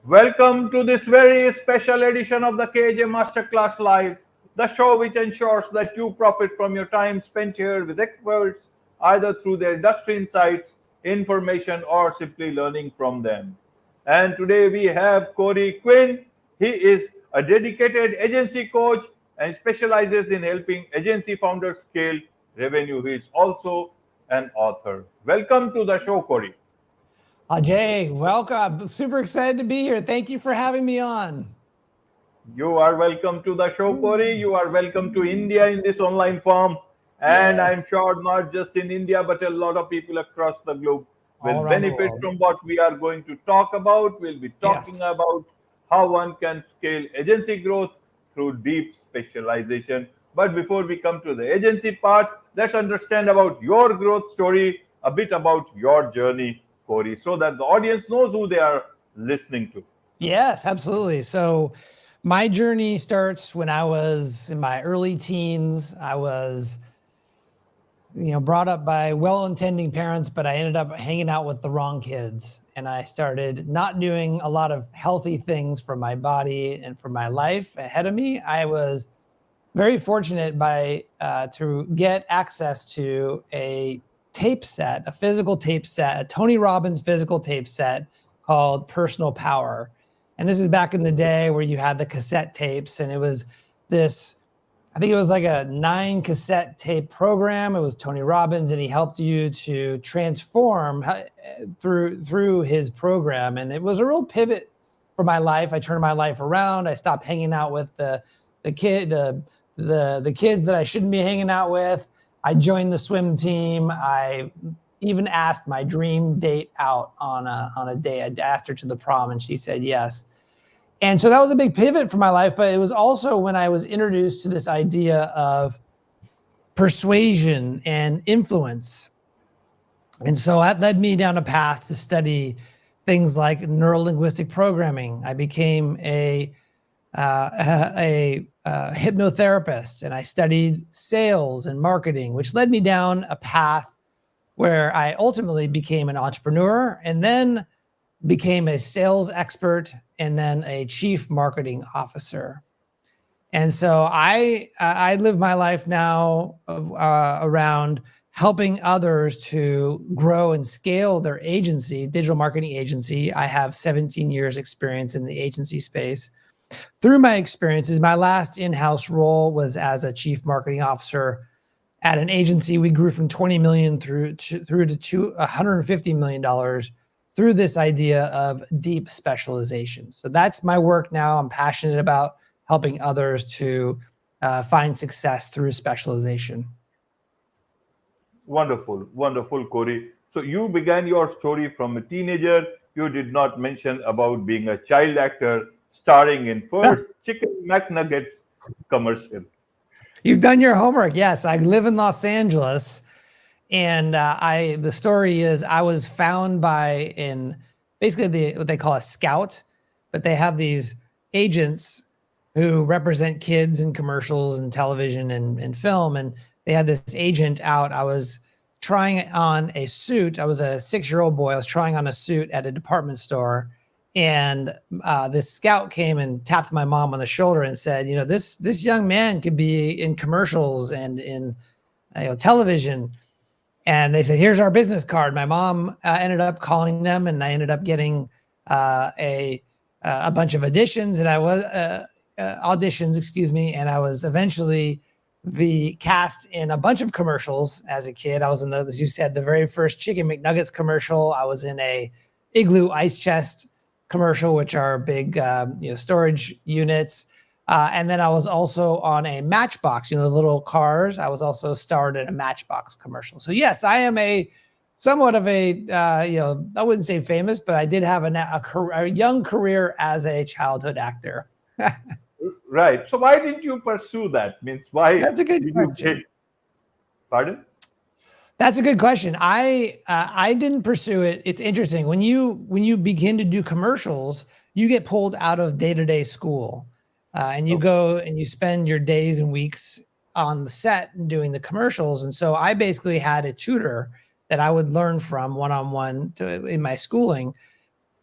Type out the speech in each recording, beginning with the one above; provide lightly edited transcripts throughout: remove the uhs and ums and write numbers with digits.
Welcome to this very special edition of the KJ Masterclass Live, the show which ensures that you profit from your time spent here with experts, either through their industry insights, information, or simply learning from them. And today we have Corey Quinn. He is a dedicated agency coach and specializes in helping agency founders scale revenue. He is also an author. Welcome to the show, Corey. Ajay, welcome. Super excited to be here. Thank you for having me on. You are welcome to the show, Corey. You are welcome to India in this online form. And Yeah. I'm sure not just in India, but a lot of people across the globe will All around the benefit world. from what we are going to talk about. We'll be talking Yes. about how one can scale agency growth through deep specialization. But before we come to the agency part, let's understand about your growth story, a bit about your journey, Corey, so that the audience knows who they are listening to. Yes, absolutely. So my journey starts when I was in my early teens. I was, brought up by well-intending parents, but I ended up hanging out with the wrong kids. And I started not doing a lot of healthy things for my body and for my life ahead of me. I was very fortunate to get access to a tape set, a physical tape set, a Tony Robbins physical tape set called Personal Power. And this is back in the day where you had the cassette tapes, and it was I think it was like a 9 cassette tape program. It was Tony Robbins, and he helped you to transform through his program. And it was a real pivot for my life. I turned my life around. I stopped hanging out with the kids that I shouldn't be hanging out with. I joined the swim team. I even asked my dream date out on a day. I asked her to the prom, and she said yes. And so that was a big pivot for my life, but it was also when I was introduced to this idea of persuasion and influence. And so that led me down a path to study things like neurolinguistic programming. I became a hypnotherapist, and I studied sales and marketing, which led me down a path where I ultimately became an entrepreneur, and then became a sales expert, and then a chief marketing officer. And so I live my life now around helping others to grow and scale their agency, digital marketing agency. I have 17 years experience in the agency space. Through my experiences, my last in-house role was as a chief marketing officer at an agency. We grew from 20 million through to $150 million through this idea of deep specialization. So that's my work now. I'm passionate about helping others to find success through specialization. Wonderful, wonderful, Corey. So you began your story from a teenager. You did not mention about being a child actor starring in first Chicken McNuggets commercial. You've done your homework. Yes, I live in Los Angeles, and the story is I was found by basically what they call a scout, but they have these agents who represent kids in commercials and television and film, and they had this agent out. I was trying on a suit. I was a 6-year-old boy. I was trying on a suit at a department store, and this scout came and tapped my mom on the shoulder and said, this young man could be in commercials and in television. And they said, here's our business card. My mom ended up calling them, and I ended up getting a bunch of auditions, and I was and I was eventually cast in a bunch of commercials as a kid. I was in as you said, the very first Chicken McNuggets commercial. I was in a Igloo ice chest commercial, which are big storage units. And then I was also on a Matchbox, the little cars. I was also starred in a Matchbox commercial. So yes, I am somewhat of a, I wouldn't say famous, but I did have a young career as a childhood actor. Right. So why didn't you pursue that? Means why That's a good did question. you take? Pardon? That's a good question. I didn't pursue it. It's interesting when you begin to do commercials, you get pulled out of day-to-day school. And you go and you spend your days and weeks on the set doing the commercials. And so I basically had a tutor that I would learn from one-on-one in my schooling.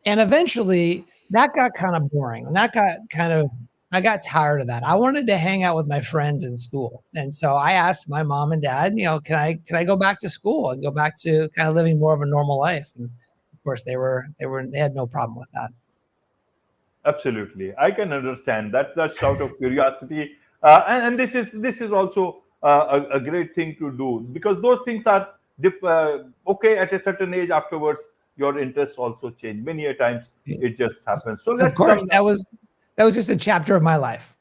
And eventually that got kind of boring. And that got kind of, I got tired of that. I wanted to hang out with my friends in school. And so I asked my mom and dad, can I go back to school and go back to kind of living more of a normal life? And of course they had no problem with that. Absolutely, I can understand that. That's out of curiosity, and this is also a great thing to do, because those things are okay at a certain age. Afterwards, your interests also change. Many a times it just happens. So Of let's course, come now. that was just a chapter of my life.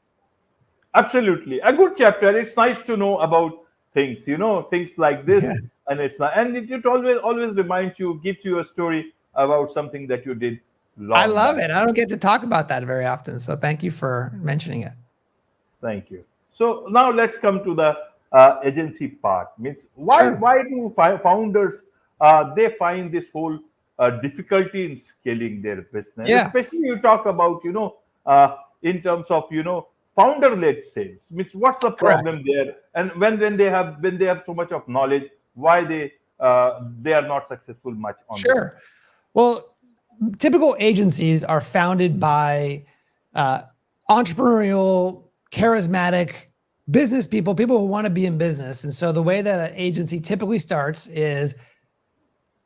Absolutely, a good chapter. It's nice to know about things, things like this, Yeah. and it's not, and it always reminds you, gives you a story about something that you did I long love back. it. I don't get to talk about that very often. So thank you for mentioning it. Thank you. So now let's come to the agency part. Means why Sure. why do founders they find this whole difficulty in scaling their business? Yeah. Especially you talk about in terms of founder led sales. Means what's the Correct. problem there? And when they have so much of knowledge, why they are not successful much on this? Sure. Well, typical agencies are founded by entrepreneurial, charismatic business people who want to be in business. And so the way that an agency typically starts is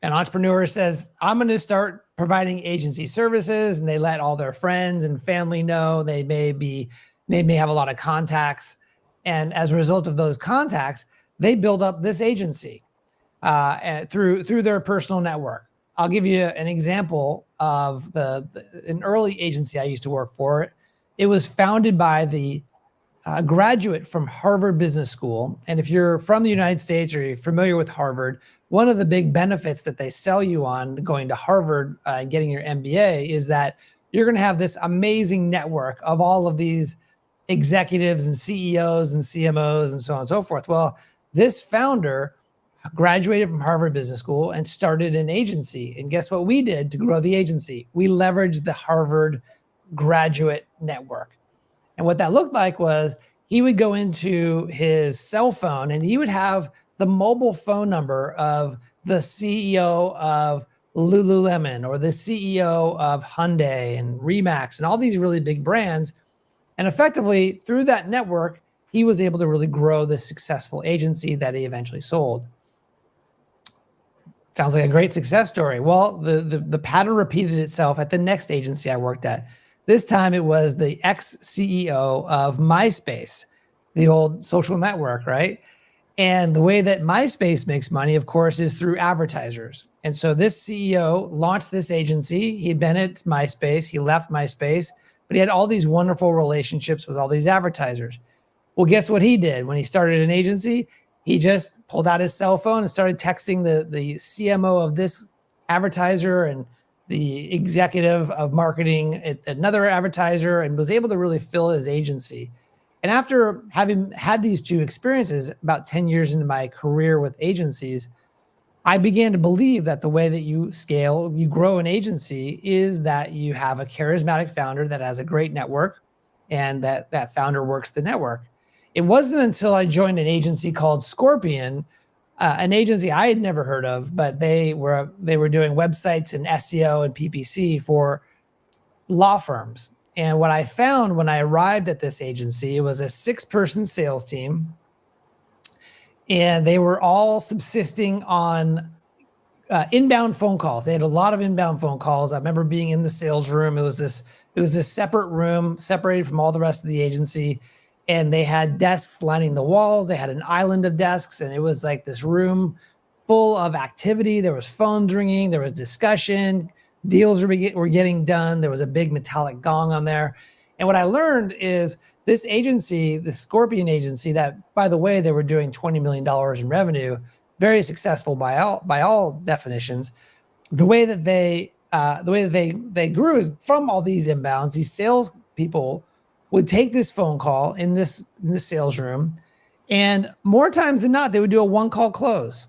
an entrepreneur says, I'm going to start providing agency services, and they let all their friends and family know. They may have a lot of contacts. And as a result of those contacts, they build up this agency through their personal network. I'll give you an example of an early agency I used to work for. It was founded by the graduate from Harvard Business School. And if you're from the United States or you're familiar with Harvard, one of the big benefits that they sell you on going to Harvard and getting your MBA is that you're going to have this amazing network of all of these executives and CEOs and CMOs and so on and so forth. Well, this founder graduated from Harvard Business School and started an agency. And guess what we did to grow the agency? We leveraged the Harvard graduate network. And what that looked like was he would go into his cell phone and he would have the mobile phone number of the CEO of Lululemon or the CEO of Hyundai and Remax and all these really big brands. And effectively, through that network, he was able to really grow this successful agency that he eventually sold. Sounds like a great success story. Well, the pattern repeated itself at the next agency I worked at. This time it was the ex-CEO of MySpace, the old social network, right? And the way that MySpace makes money, of course, is through advertisers. And so this CEO launched this agency. He'd been at MySpace. He left MySpace, but he had all these wonderful relationships with all these advertisers. Well, guess what he did when he started an agency? He just pulled out his cell phone and started texting the CMO of this advertiser and the executive of marketing at another advertiser, and was able to really fill his agency. And after having had these two experiences, about 10 years into my career with agencies, I began to believe that the way that you scale, you grow an agency, is that you have a charismatic founder that has a great network, and that founder works the network. It wasn't until I joined an agency called Scorpion, an agency I had never heard of, but they were doing websites and SEO and PPC for law firms. And what I found when I arrived at this agency, it was a 6-person sales team, and they were all subsisting on inbound phone calls. They had a lot of inbound phone calls. I remember being in the sales room. It was this separate room separated from all the rest of the agency. And they had desks lining the walls. They had an island of desks, and it was like this room full of activity. There was phones ringing. There was discussion. Deals were getting done. There was a big metallic gong on there. And what I learned is this agency, the Scorpion agency, that, by the way, they were doing $20 million in revenue, very successful by all definitions. The way that they grew is from all these inbounds. These sales people would take this phone call in this sales room, and more times than not, they would do a 1-call close,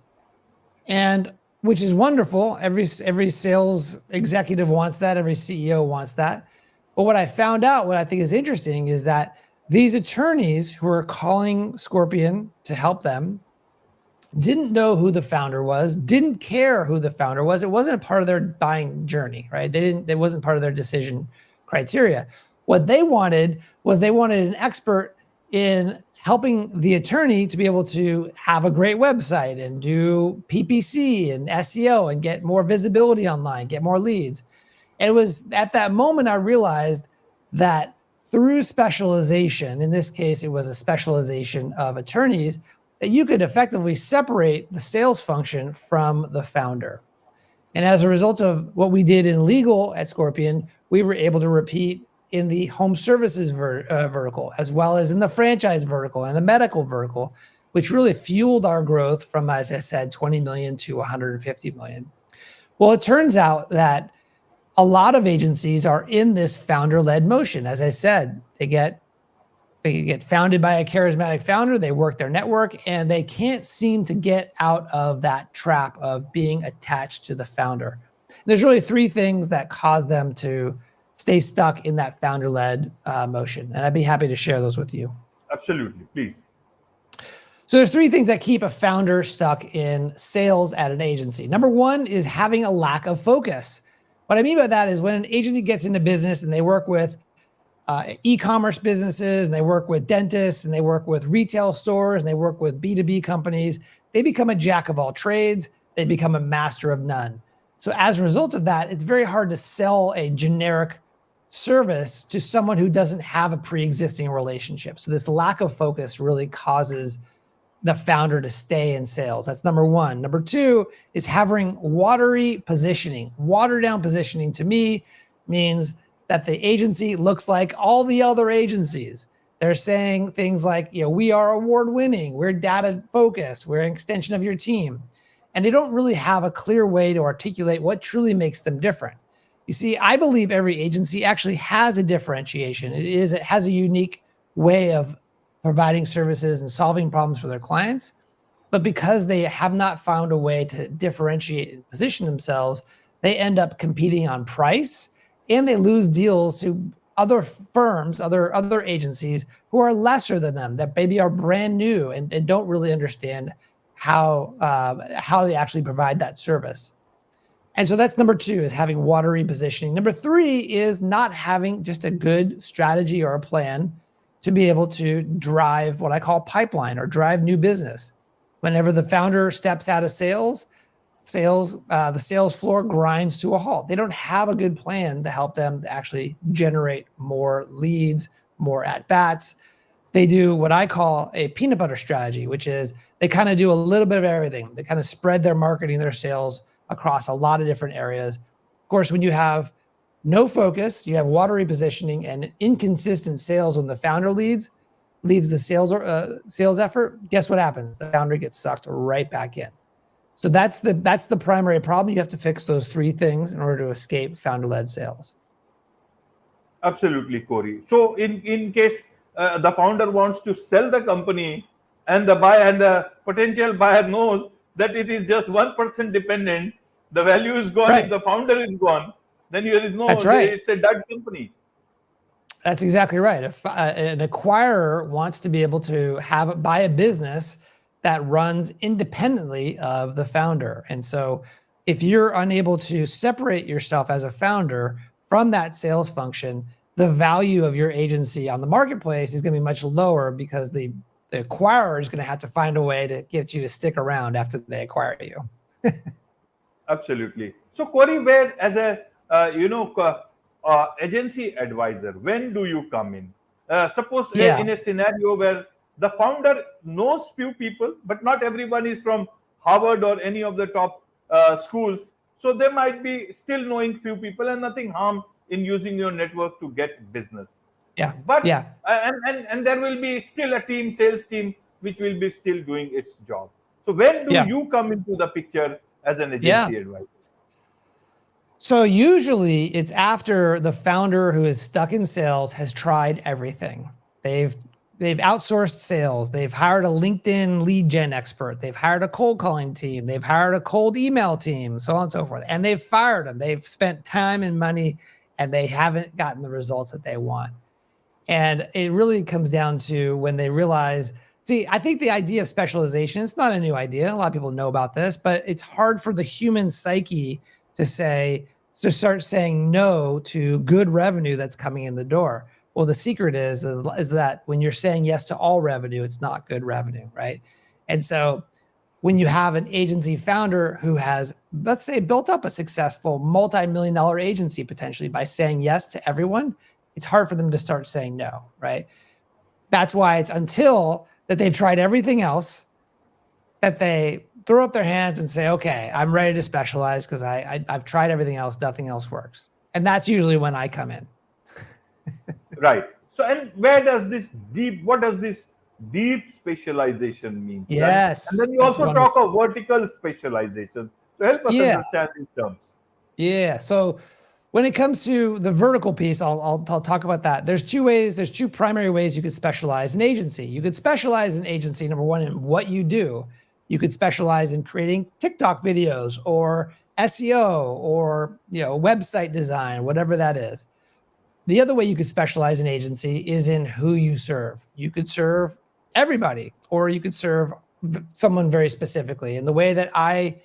and which is wonderful. Every sales executive wants that. Every CEO wants that. But what I found out, what I think is interesting, is that these attorneys who are calling Scorpion to help them didn't know who the founder was, didn't care who the founder was. It wasn't a part of their buying journey, right? It wasn't part of their decision criteria. What they wanted was they wanted an expert in helping the attorney to be able to have a great website and do PPC and SEO and get more visibility online, get more leads. And it was at that moment I realized that through specialization, in this case, it was a specialization of attorneys, that you could effectively separate the sales function from the founder. And as a result of what we did in legal at Scorpion, we were able to repeat in the home services vertical, as well as in the franchise vertical and the medical vertical, which really fueled our growth from, as I said, 20 million to 150 million. Well, it turns out that a lot of agencies are in this founder-led motion. As I said, they get founded by a charismatic founder, they work their network, and they can't seem to get out of that trap of being attached to the founder. And there's really three things that cause them to stay stuck in that founder-led motion. And I'd be happy to share those with you. Absolutely, please. So there's three things that keep a founder stuck in sales at an agency. Number one is having a lack of focus. What I mean by that is when an agency gets into business and they work with e-commerce businesses, and they work with dentists, and they work with retail stores, and they work with B2B companies, they become a jack of all trades. They become a master of none. So as a result of that, it's very hard to sell a generic service to someone who doesn't have a pre-existing relationship. So this lack of focus really causes the founder to stay in sales. That's number one. Number two is having watery positioning. Watered down positioning to me means that the agency looks like all the other agencies. They're saying things like, we are award winning, we're data focused, we're an extension of your team. And they don't really have a clear way to articulate what truly makes them different. You see, I believe every agency actually has a differentiation. It has a unique way of providing services and solving problems for their clients. But because they have not found a way to differentiate and position themselves, they end up competing on price, and they lose deals to other firms, other agencies who are lesser than them, that maybe are brand new and don't really understand how they actually provide that service. And so that's number two, is having watery positioning. Number three is not having just a good strategy or a plan to be able to drive what I call pipeline, or drive new business. Whenever the founder steps out of sales, the sales floor grinds to a halt. They don't have a good plan to help them to actually generate more leads, more at-bats. They do what I call a peanut butter strategy, which is they kind of do a little bit of everything. They kind of spread their marketing, their sales across a lot of different areas. Of course, when you have no focus, you have watery positioning and inconsistent sales when the founder leaves the sales effort, guess what happens? The founder gets sucked right back in. So that's the primary problem. You have to fix those three things in order to escape founder-led sales. Absolutely, Corey. So in case the founder wants to sell the company, and the buyer and the potential buyer knows that it is just 1% dependent, the value is gone. Right. If the founder is gone, then there is no. That's right. It's a dead company. That's exactly right. If an acquirer wants to be able to buy a business that runs independently of the founder, and so if you're unable to separate yourself as a founder from that sales function, the value of your agency on the marketplace is going to be much lower, because the acquirer is going to have to find a way to get you to stick around after they acquire you. Absolutely. So Corey, where as a agency advisor, when do you come in? Suppose in a scenario where the founder knows few people, but not everyone is from Harvard or any of the top schools. So they might be still knowing few people, and nothing harm in using your network to get business. But and there will be still a sales team, which will be still doing its job. So when do you come into the picture as an agency advisor? So usually it's after the founder who is stuck in sales has tried everything. They've outsourced sales. They've hired a LinkedIn lead gen expert. They've hired a cold calling team. They've hired a cold email team, so on and so forth. And they've fired them. They've spent time and money, and they haven't gotten the results that they want. And it really comes down to when they realize See, I think the idea of specialization, it's not a new idea. A lot of people know about this, but it's hard for the human psyche to start saying no to good revenue that's coming in the door. Well, the secret is that when you're saying yes to all revenue, it's not good revenue, right? And so when you have an agency founder who has, let's say, built up a successful multi-million-dollar agency potentially by saying yes to everyone, it's hard for them to start saying no, right? That's why it's until that they've tried everything else that they throw up their hands and say, okay, I'm ready to specialize because I've tried everything else, nothing else works. And that's usually when I come in. Right. So, and what does this deep specialization mean? Yes. And then you also talk of vertical specialization. So help us understand these terms. Yeah. So when it comes to the vertical piece, I'll talk about that. There's two primary ways you could specialize an agency. You could specialize an agency, number one, in what you do. You could specialize in creating TikTok videos or SEO or website design, whatever that is. The other way you could specialize an agency is in who you serve. You could serve everybody, or you could serve someone very specifically. And the way that I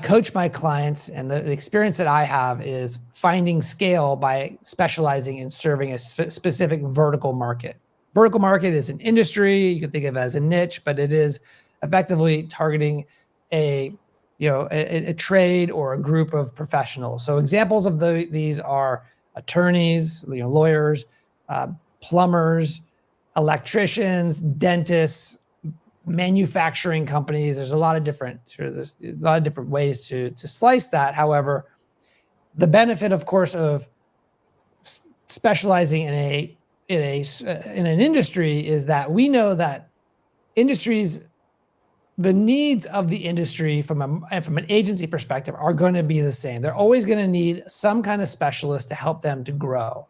coach my clients and the experience that I have is finding scale by specializing in serving a specific vertical market. Vertical market is an industry. You can think of it as a niche, but it is effectively targeting a trade or a group of professionals. So examples of these are attorneys, lawyers, plumbers, electricians, dentists, manufacturing companies. There's a lot of different ways to slice that. However, the benefit, of course, of specializing in an industry is that we know that the needs of the industry from an agency perspective are going to be the same. They're always going to need some kind of specialist to help them to grow.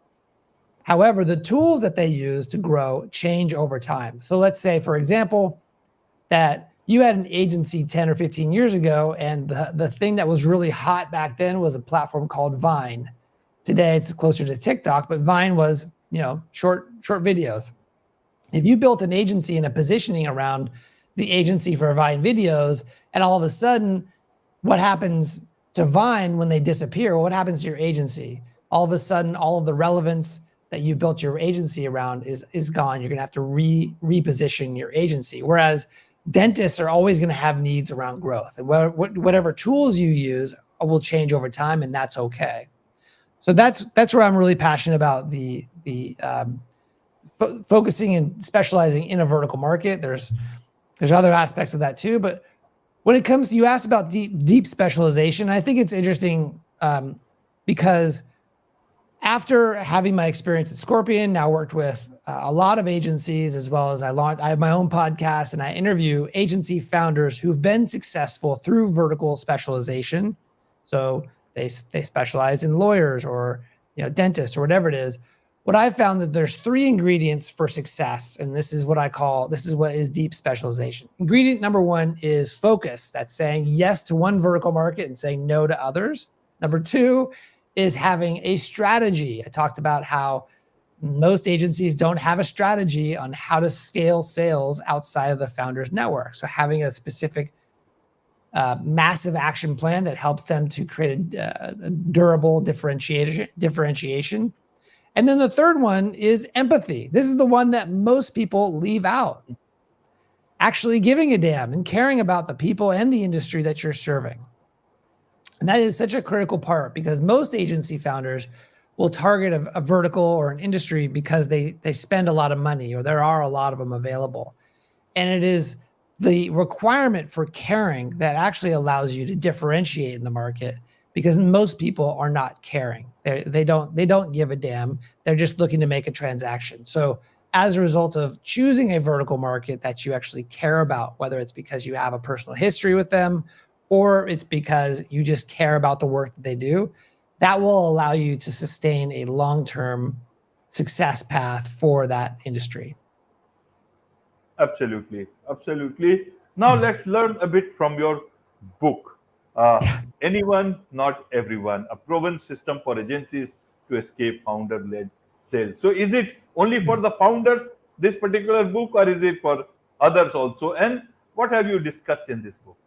However, the tools that they use to grow change over time. So let's say, for example, that you had an agency 10 or 15 years ago, and the thing that was really hot back then was a platform called Vine. Today, it's closer to TikTok, but Vine was, short videos. If you built an agency and a positioning around the agency for Vine videos, and all of a sudden, what happens to Vine when they disappear? Well, what happens to your agency? All of a sudden, all of the relevance that you built your agency around is gone. You're going to have to reposition your agency. Whereas dentists are always going to have needs around growth, and whatever tools you use will change over time, and that's okay. So that's where I'm really passionate about the focusing and specializing in a vertical market. There's other aspects of that too, but when it comes to, you asked about deep specialization, I think it's interesting because after having my experience at Scorpion, now worked with a lot of agencies, as well as I have my own podcast, and I interview agency founders who've been successful through vertical specialization. So they specialize in lawyers or dentists or whatever it is. What I've found that there's 3 ingredients for success, and this is what is deep specialization. Ingredient number 1 is focus. That's saying yes to one vertical market and saying no to others. Number 2 is having a strategy. I talked about how most agencies don't have a strategy on how to scale sales outside of the founder's network. So having a specific massive action plan that helps them to create a durable differentiation. And then the third one is empathy. This is the one that most people leave out. Actually giving a damn and caring about the people and the industry that you're serving. And that is such a critical part, because most agency founders will target a vertical or an industry because they spend a lot of money, or there are a lot of them available. And it is the requirement for caring that actually allows you to differentiate in the market, because most people are not caring. They don't give a damn. They're just looking to make a transaction. So as a result of choosing a vertical market that you actually care about, whether it's because you have a personal history with them, or it's because you just care about the work that they do, that will allow you to sustain a long-term success path for that industry. Absolutely. Now let's learn a bit from your book. Anyone, Not Everyone, a proven system for agencies to escape founder-led sales. So is it only for the founders, this particular book, or is it for others also? And what have you discussed in this book?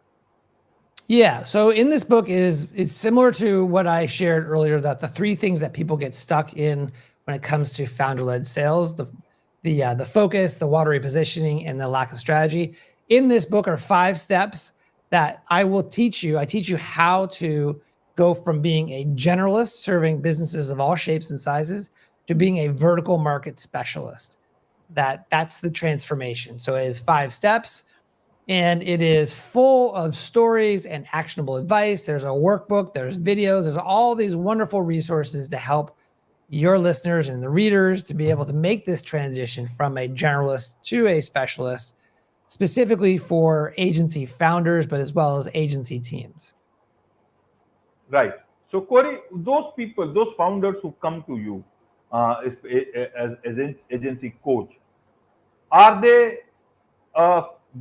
Yeah. So in this book it's similar to what I shared earlier, that the three things that people get stuck in when it comes to founder-led sales, the focus, the watery positioning, and the lack of strategy. In this book are 5 steps that I will teach you. I teach you how to go from being a generalist serving businesses of all shapes and sizes to being a vertical market specialist. That's the transformation. So it is 5 steps. And it is full of stories and actionable advice. There's a workbook, there's videos, there's all these wonderful resources to help your listeners and the readers to be able to make this transition from a generalist to a specialist, specifically for agency founders, but as well as agency teams. Right. So, Corey, those people, those founders who come to you as agency coach, are they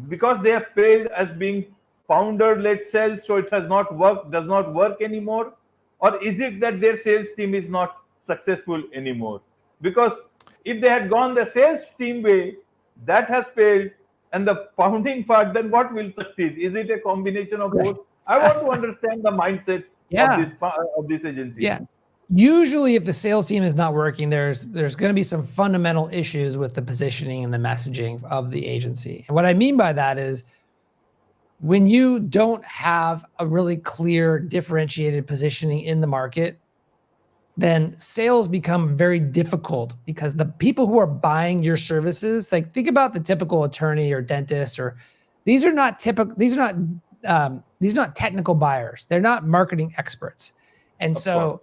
because they have failed as being founder-led sales, so it has not worked, does not work anymore, or is it that their sales team is not successful anymore? Because if they had gone the sales team way, that has failed, and the founding part, then what will succeed? Is it a combination of both? I want to understand the mindset of this agency. Yeah. Usually if the sales team is not working, there's going to be some fundamental issues with the positioning and the messaging of the agency. And what I mean by that is when you don't have a really clear differentiated positioning in the market, then sales become very difficult because the people who are buying your services, like think about the typical attorney or dentist, or these are not technical buyers. They're not marketing experts. And so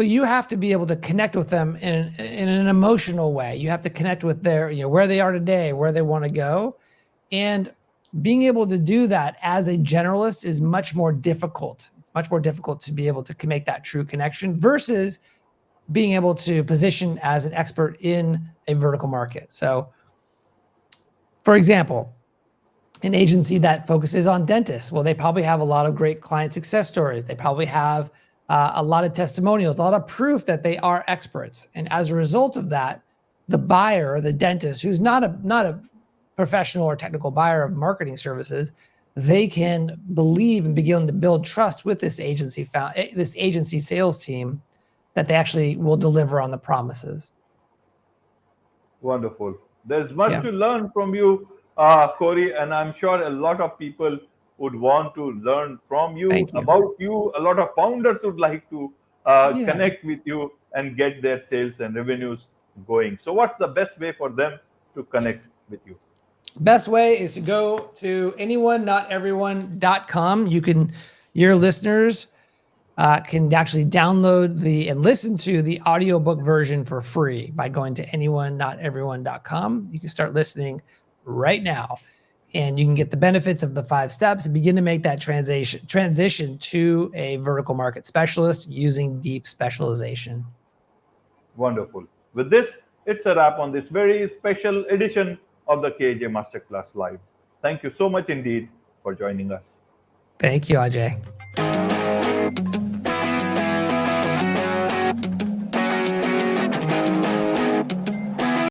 you have to be able to connect with them in an emotional way. You have to connect with their, where they are today, where they want to go. And being able to do that as a generalist is much more difficult. It's much more difficult to be able to make that true connection versus being able to position as an expert in a vertical market. So for example, an agency that focuses on dentists, well, they probably have a lot of great client success stories. They probably have a lot of testimonials, a lot of proof that they are experts. And as a result of that, the buyer, the dentist, who's not a professional or technical buyer of marketing services, they can believe and begin to build trust with this agency sales team that they actually will deliver on the promises. Wonderful. There's much to learn from you, Corey, and I'm sure a lot of people would want to learn from you, about you. A lot of founders would like to connect with you and get their sales and revenues going. So what's the best way for them to connect with you? Best way is to go to anyoneNotEveryone.com. Your listeners can actually download and listen to the audiobook version for free by going to anyoneNotEveryone.com. You can start listening right now. And you can get the benefits of the 5 steps and begin to make that transition to a vertical market specialist using deep specialization. Wonderful. With this, it's a wrap on this very special edition of the KJ Masterclass Live. Thank you so much indeed for joining us. Thank you, Ajay.